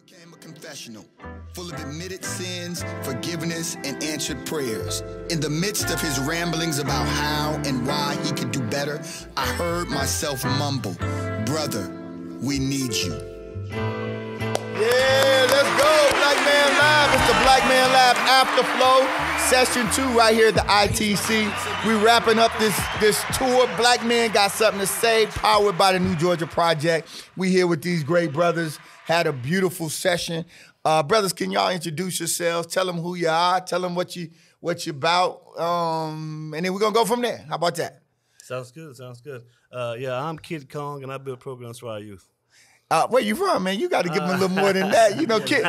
Became a confessional, full of admitted sins, forgiveness, and answered prayers. In the midst of his ramblings about how and why he could do better, I heard myself mumble, "Brother, we need you." Yeah, let's go, Black Man Lab. It's the Black Man Lab Afterflow, Session 2 right here at the ITC. We wrapping up this tour. Black Men Got Something to Say, powered by the New Georgia Project. We here with these great brothers. Had a beautiful session. Brothers, can y'all introduce yourselves? Tell them who you are. Tell them what you about. And then we're going to go from there. How about that? Sounds good. Yeah, I'm Kid Kong, and I build programs for our youth. Where you from, man? You got to give him a little more than that. You know, Kid,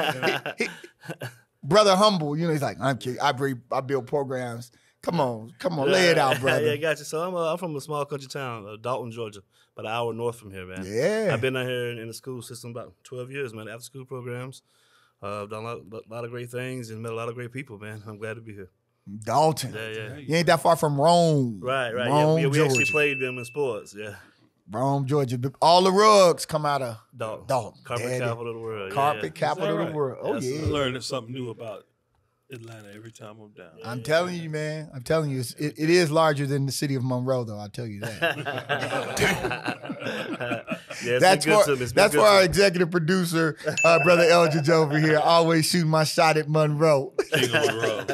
brother humble. You know, he's like, I'm Kid. I build programs. Come on, lay it out, brother. Yeah, gotcha. So I'm from a small country town, Dalton, Georgia, about an hour north from here, man. Yeah. I've been out here in the school system about 12 years, man, after school programs. I've done a lot of great things and met a lot of great people, man. I'm glad to be here. Dalton. Yeah. You ain't that far from Rome. Right. Rome, Yeah, we Georgia. actually played them in sports, yeah. Rome, Georgia. All the rugs come out of Dalton. Carpet capital of the world. Carpet capital of the world. Oh, Yes, yeah. I'm learning something new about Atlanta every time I'm down. I'm telling you, man. I'm telling you, it is larger than the city of Monroe, though. I'll tell you that. Yeah, That's for our executive producer, Brother Eldridge over here. Always shooting my shot at Monroe. King of Monroe.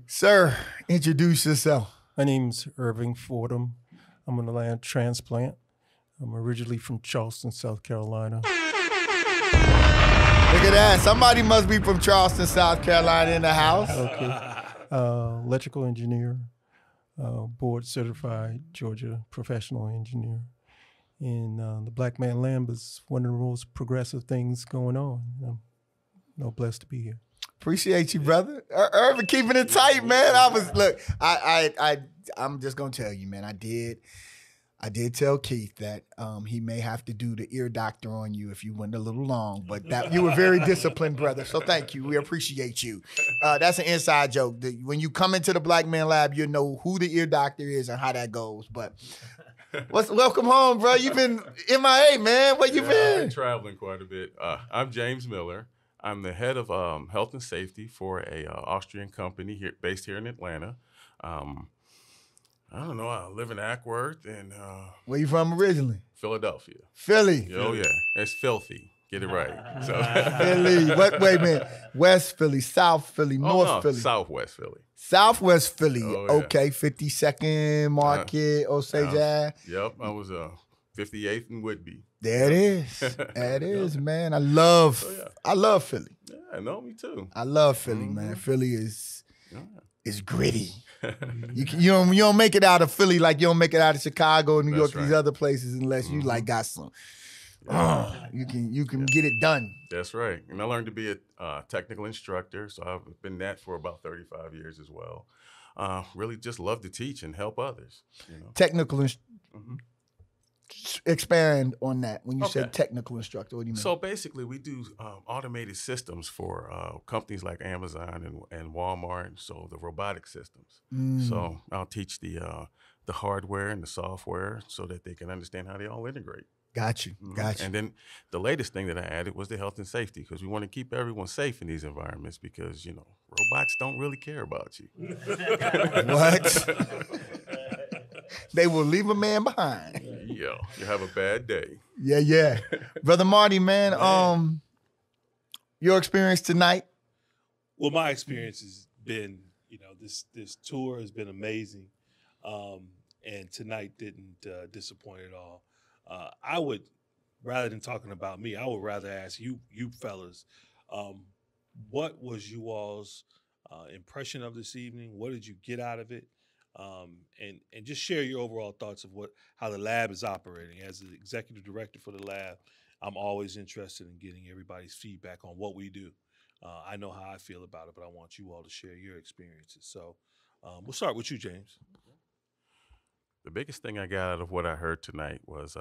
Sir, introduce yourself. My name's Irving Fordham. I'm a land transplant. I'm originally from Charleston, South Carolina. Look at that. Somebody must be from Charleston, South Carolina in the house. Okay. Electrical engineer, board certified Georgia professional engineer. And the Black Man Lab is one of the most progressive things going on. I'm blessed to be here. Appreciate you, brother. Irvin keeping it tight, man. I'm just gonna tell you, man. I did tell Keith that he may have to do the ear doctor on you if you went a little long, but that you were very disciplined, brother. So thank you. We appreciate you. That's an inside joke. When you come into the Black Man Lab, you know who the ear doctor is and how that goes. But welcome home, bro. You've been MIA, man. Where you been? I've been traveling quite a bit. I'm James Miller. I'm the head of health and safety for a Austrian company based here in Atlanta. I don't know. I live in Ackworth and Where you from originally? Philadelphia. Philly. Oh yeah, it's filthy. Get it right. So Philly. Wait a minute. West Philly, South Philly, North Philly. Southwest Philly. Southwest Philly. Oh, yeah. Okay, 52nd Market, Osage Ave. Yep, I was 58th and Whitby. There it is. There it is, man. I love Philly. Yeah, I know, me too. I love Philly, man. Philly is gritty. You don't make it out of Philly like you don't make it out of Chicago, New York, these other places unless you like got some. You can get it done. That's right. And I learned to be a technical instructor, so I've been that for about 35 years as well. Really just love to teach and help others. You know? Technical Expand on that. When you say technical instructor, what do you mean? So basically, we do automated systems for companies like Amazon and Walmart. So the robotic systems. So I'll teach the hardware and the software so that they can understand how they all integrate. Got you. And then the latest thing that I added was the health and safety, because we want to keep everyone safe in these environments because, you know, robots don't really care about you. What? They will leave a man behind. Yeah, you have a bad day. Yeah. Brother Marty, man, your experience tonight? Well, my experience has been, this tour has been amazing, and tonight didn't disappoint at all. I would, rather than talking about me, I would rather ask you fellas, what was you all's impression of this evening? What did you get out of it? And just share your overall thoughts of how the lab is operating. As the executive director for the lab, I'm always interested in getting everybody's feedback on what we do. I know how I feel about it, but I want you all to share your experiences. So we'll start with you, James. The biggest thing I got out of what I heard tonight was,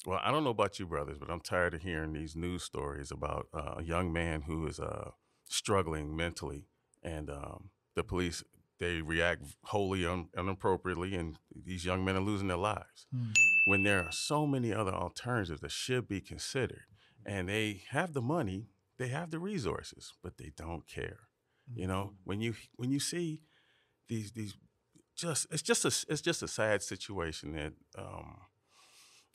well, I don't know about you brothers, but I'm tired of hearing these news stories about a young man who is struggling mentally, and the police they react wholly inappropriately, and these young men are losing their lives. When there are so many other alternatives that should be considered, and they have the money, they have the resources, but they don't care. You know, when you see these it's just a sad situation that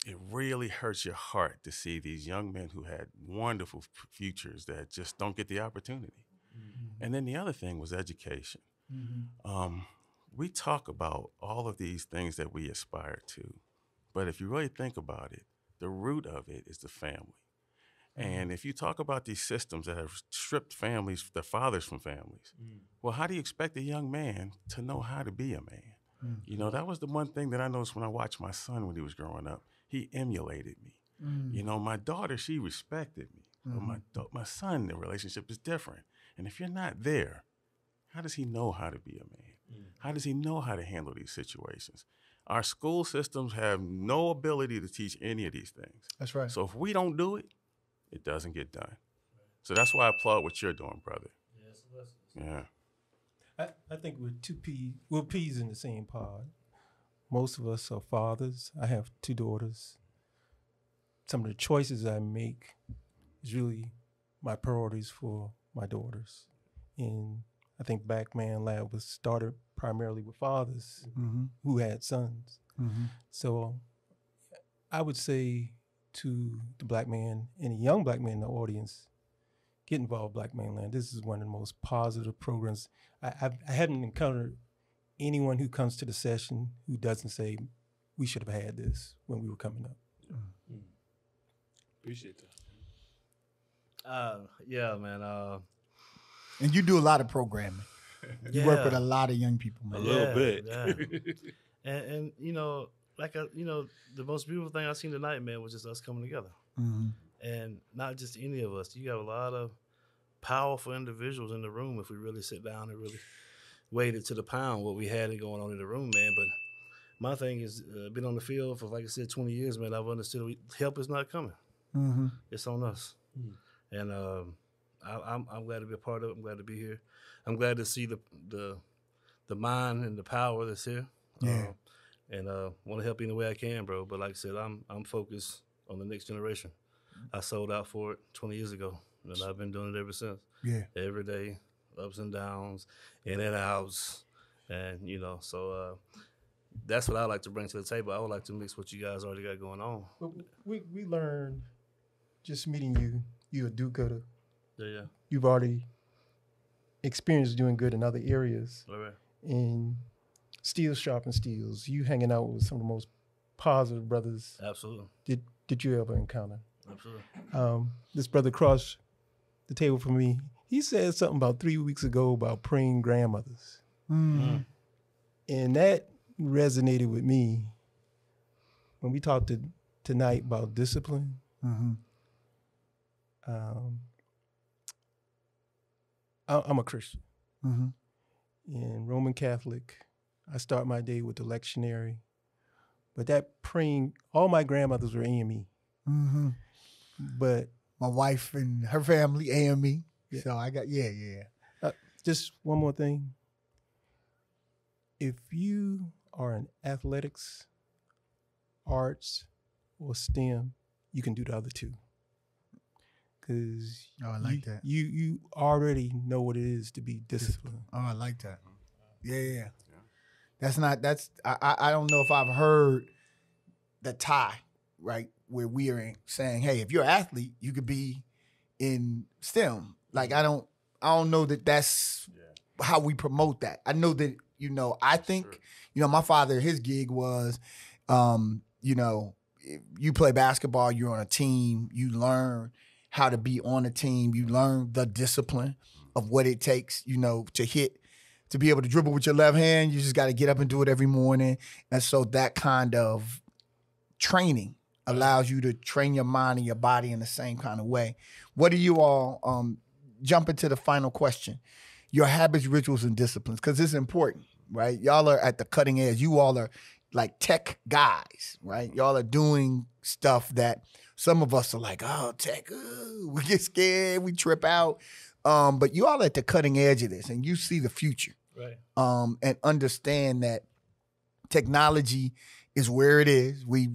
it really hurts your heart to see these young men who had wonderful futures that just don't get the opportunity. And then the other thing was education. We talk about all of these things that we aspire to, but if you really think about it, the root of it is the family. And if you talk about these systems that have stripped families, their fathers from families, well, how do you expect a young man to know how to be a man? You know, that was the one thing that I noticed when I watched my son when he was growing up. He emulated me. You know, my daughter, she respected me. But my son, the relationship is different. And if you're not there, how does he know how to be a man? How does he know how to handle these situations? Our school systems have no ability to teach any of these things. That's right. So if we don't do it, it doesn't get done. So that's why I applaud what you're doing, brother. Yeah. I think we're peas in the same pod. Most of us are fathers. I have 2 daughters. Some of the choices I make is really my priorities for my daughters. And I think Black Man Lab was started primarily with fathers who had sons. So I would say to the black man, any young black man in the audience, get involved with Black Man Lab. This is one of the most positive programs. I haven't encountered anyone who comes to the session who doesn't say, we should have had this when we were coming up. Appreciate that. Yeah, man. And you do a lot of programming. You work with a lot of young people, man. A little bit. Yeah. and you know, the most beautiful thing I seen tonight, man, was just us coming together. And not just any of us. You got a lot of powerful individuals in the room if we really sit down and really waited to the pound what we had going on in the room, man. But my thing is, been on the field for, like I said, 20 years, man. I've understood help is not coming. It's on us. And I'm glad to be a part of it. I'm glad to be here. I'm glad to see the mind and the power that's here. And want to help any way I can, bro. But like I said, I'm focused on the next generation. I sold out for it 20 years ago, and I've been doing it ever since. Every day, ups and downs, in and outs, and so that's what I like to bring to the table. I would like to mix what you guys already got going on. Well, we learned just meeting you. You're a do-gooder. Yeah. You've already experienced doing good in other areas. All right. And steel sharpens steels. You hanging out with some of the most positive brothers. Absolutely. Did you ever encounter? Absolutely. This brother across the table from me, he said something about 3 weeks ago about praying grandmothers. And that resonated with me when we talked tonight about discipline. I'm a Christian. And Roman Catholic. I start my day with the lectionary. But that praying, all my grandmothers were AME. But my wife and her family, AME. Yeah. So I got, just one more thing. If you are in athletics, arts, or STEM, you can do the other 2. Because I like that. You already know what it is to be disciplined. Oh, I like that. Yeah. I don't know if I've heard the tie, right? Where we are saying, hey, if you're an athlete, you could be in STEM. Like, I don't know that that's how we promote that. I know that, I think, my father, his gig was, you play basketball, you're on a team, you learn how to be on a team, you learn the discipline of what it takes, to be able to dribble with your left hand. You just got to get up and do it every morning. And so that kind of training allows you to train your mind and your body in the same kind of way. What do you all, jump into the final question, your habits, rituals, and disciplines, because it's important, right? Y'all are at the cutting edge. You all are like tech guys, right? Y'all are doing stuff that some of us are like, oh, tech, we get scared, we trip out. But you all are at the cutting edge of this, and you see the future. Right. And understand that technology is where it is. We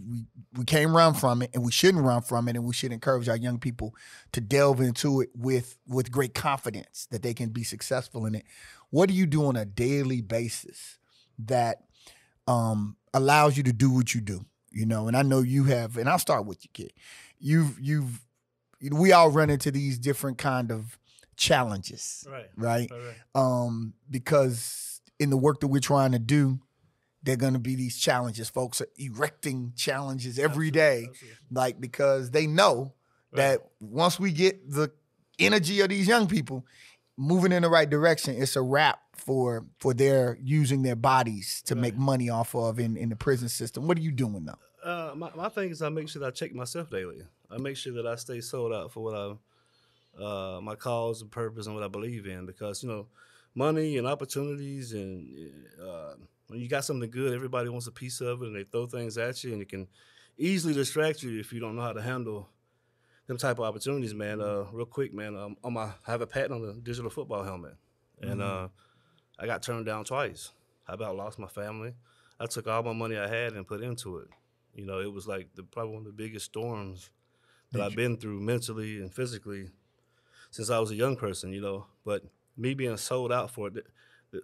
can't run from it, and we shouldn't run from it, and we should encourage our young people to delve into it with great confidence that they can be successful in it. What do you do on a daily basis that allows you to do what you do? You know, and I know you have, and I'll start with you, kid. We all run into these different kind of challenges, right? Because in the work that we're trying to do, there are going to be these challenges. Folks are erecting challenges every day, like, because they know that once we get the energy of these young people moving in the right direction, it's a wrap for their using their bodies to make money off of in the prison system. What are you doing though? My thing is I make sure that I check myself daily. I make sure that I stay sold out for what my cause and purpose and what I believe in, because, you know, money and opportunities and when you got something good, everybody wants a piece of it, and they throw things at you, and it can easily distract you if you don't know how to handle them type of opportunities, man. Real quick, man, I have a patent on the digital football helmet, and I got turned down twice. I about lost my family. I took all my money I had and put into it. You know, it was like probably one of the biggest storms that I've been through mentally and physically since I was a young person, you know. But me being sold out for it,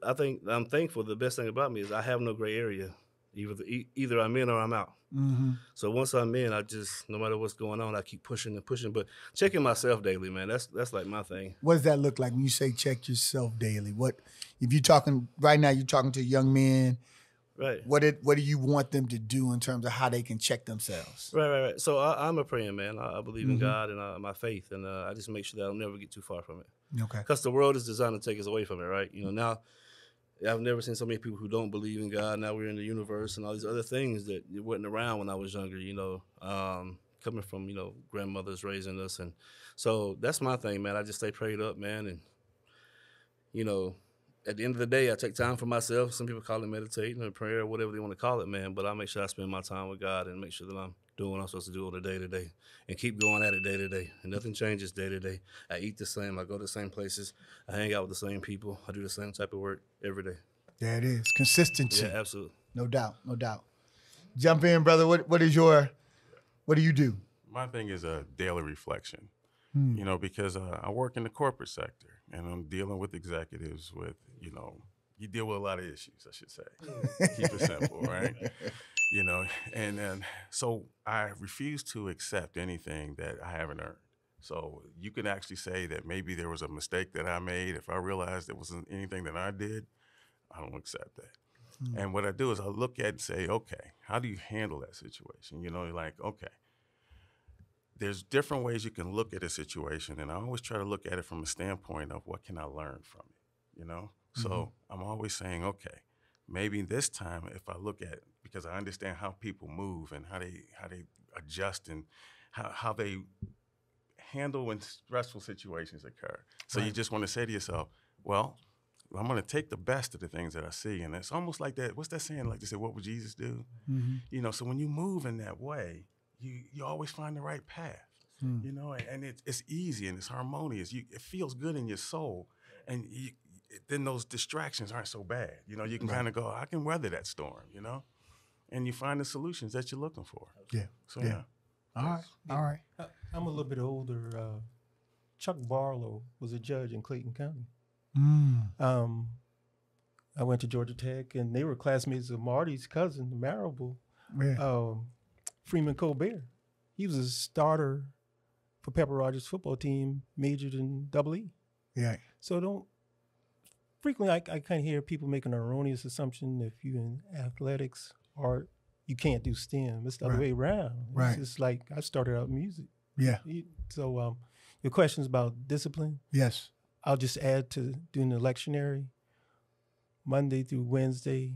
I think I'm thankful. The best thing about me is I have no gray area. Either I'm in or I'm out. Mm-hmm. So once I'm in, I just, no matter what's going on, I keep pushing and pushing. But checking myself daily, man, that's like my thing. What does that look like when you say check yourself daily? What if you're talking right now? You're talking to young men. Right. What do you want them to do in terms of how they can check themselves? Right. So I'm a praying man. I believe in God and my faith, and I just make sure that I'll never get too far from it. Okay. Because the world is designed to take us away from it, right? You know, now I've never seen so many people who don't believe in God. Now we're in the universe and all these other things that wasn't around when I was younger, you know, coming from, you know, grandmothers raising us. And so that's my thing, man. I just stay prayed up, man. And, you know, at the end of the day, I take time for myself. Some people call it meditating or prayer or whatever they want to call it, man. But I make sure I spend my time with God and make sure that I'm doing what I'm supposed to do on a day-to-day and keep going at it day-to-day. And nothing changes day-to-day. I eat the same. I go to the same places. I hang out with the same people. I do the same type of work every day. There it is. Consistency. Yeah, absolutely. No doubt. Jump in, brother. What do you do? My thing is a daily reflection, you know, because I work in the corporate sector and I'm dealing with executives with, you know, you deal with a lot of issues, I should say. Keep it simple, right? You know, and then so I refuse to accept anything that I haven't earned. So you can actually say that maybe there was a mistake that I made. If I realized there wasn't anything that I did, I don't accept that. And what I do is I look at and say, okay, how do you handle that situation? You know, you're like, okay, there's different ways you can look at a situation, and I always try to look at it from a standpoint of what can I learn from it, you know? So I'm always saying, okay, maybe this time if I look at it, because I understand how people move and how they adjust and how they handle when stressful situations occur. So you just want to say to yourself, well, I'm going to take the best of the things that I see. And it's almost like that, what's that saying? Like they say, what would Jesus do? You know, so when you move in that way, you always find the right path, you know, and it's easy and it's harmonious. It feels good in your soul. And then those distractions aren't so bad. You know, you can kind of go, I can weather that storm, you know, and you find the solutions that you're looking for. Yeah. So, yeah. All right. I'm a little bit older. Chuck Barlow was a judge in Clayton County. I went to Georgia Tech, and they were classmates of Marty's cousin, Marable, Freeman Colbert. He was a starter for Pepper Rogers' football team, majored in EE. Yeah. So frequently I kind of hear people make an erroneous assumption if you're in athletics, art, you can't do STEM. It's the other way around. Right. It's just like I started out in music. Yeah. So your questions about discipline. Yes. I'll just add to doing the lectionary. Monday through Wednesday,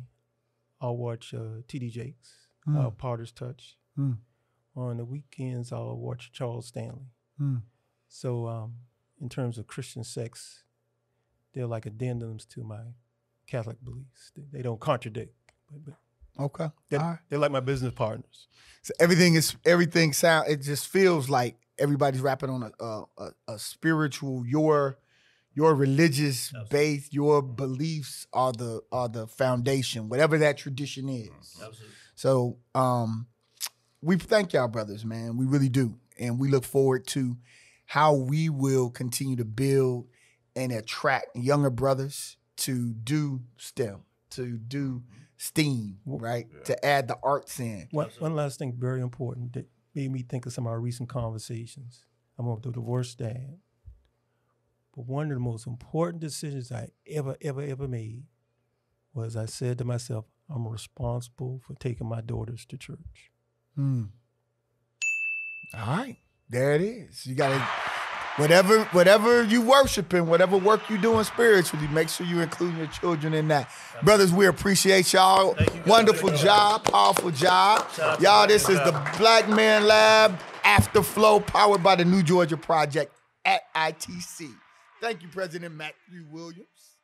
I'll watch T.D. Jakes, Potter's Touch. On the weekends, I'll watch Charles Stanley. So in terms of Christian sex, they're like addendums to my Catholic beliefs. They don't contradict. Okay. They're like my business partners. So it just feels like everybody's rapping on a spiritual, your your religious base, your beliefs are the foundation, whatever that tradition is. Absolutely. So we thank y'all, brothers, man. We really do. And we look forward to how we will continue to build and attract younger brothers to do STEM, to do STEAM, right? Yeah. To add the arts in. One last thing very important that made me think of some of our recent conversations. I'm a divorced dad. But one of the most important decisions I ever made was I said to myself, I'm responsible for taking my daughters to church. All right. There it is. You got to, whatever you worshiping, whatever work you doing spiritually, make sure you include your children in that. Brothers, we appreciate y'all. Wonderful job, powerful job. Y'all, this is the Black Man Lab Afterflow, powered by the New Georgia Project at ITC. Thank you, President Matthew Williams.